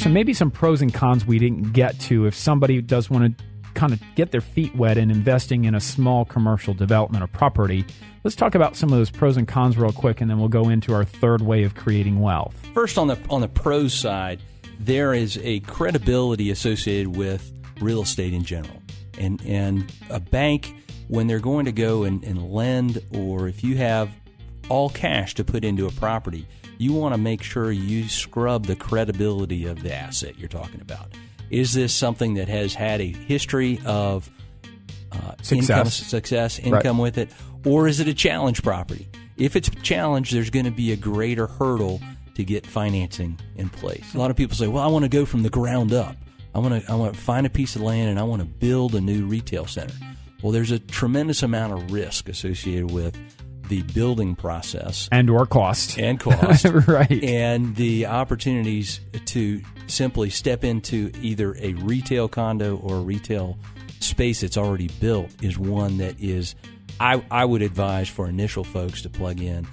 There's maybe some pros and cons we didn't get to if somebody does want to kind of get their feet wet in investing in a small commercial development or property. Let's talk about some of those pros and cons real quick, and then we'll go into our third way of creating wealth. First, on the pros side, there is a credibility associated with real estate in general. And a bank, when they're going to go and lend, or if you have all cash to put into a property, you want to make sure you scrub the credibility of the asset you're talking about. Is this something that has had a history of income with it, or is it a challenge property? If it's a challenge, there's going to be a greater hurdle to get financing in place. A lot of people say, well, I want to go from the ground up. I want to find a piece of land and I want to build a new retail center. Well, there's a tremendous amount of risk associated with the building process. Or cost. And cost. Right. And the opportunities to simply step into either a retail condo or a retail space that's already built is one that is, I would advise for initial folks to plug in.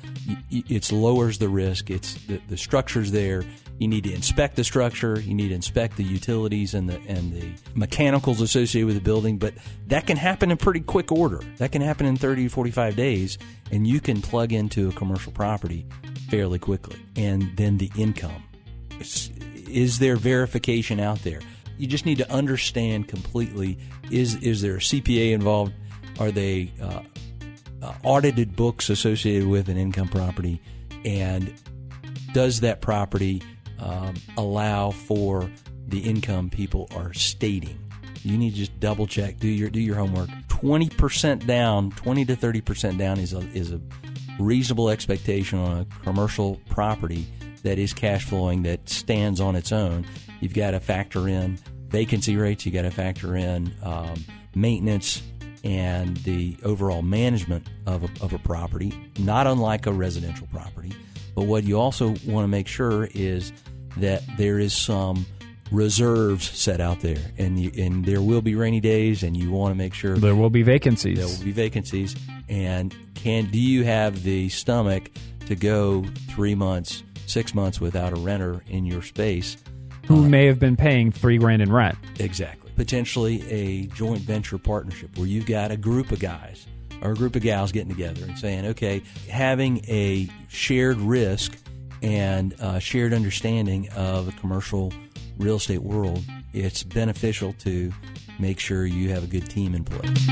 It lowers the risk. It's the structure's there. You need to inspect the structure. You need to inspect the utilities and the mechanicals associated with the building. But that can happen in pretty quick order. That can happen in 30 to 45 days, and you can plug into a commercial property fairly quickly. And then the income. Is there verification out there? You just need to understand completely, is there a CPA involved? Are they audited books associated with an income property? And does that property allow for the income people are stating? You need to just double check, do your homework. 20% down, 20 to 30% down is a reasonable expectation on a commercial property that is cash flowing, that stands on its own. You've got to factor in vacancy rates. You got to factor in maintenance and the overall management of a property, not unlike a residential property. But what you also want to make sure is that there is some reserves set out there, and there will be rainy days, and you want to make sure there will be vacancies. There will be vacancies, and do you have the stomach to go 3 months, 6 months without a renter in your space who may have been paying $3,000 in rent? Exactly. Potentially a joint venture partnership where you've got a group of guys or a group of gals getting together and saying, okay, having a shared risk and shared understanding of the commercial real estate world, it's beneficial to make sure you have a good team in place.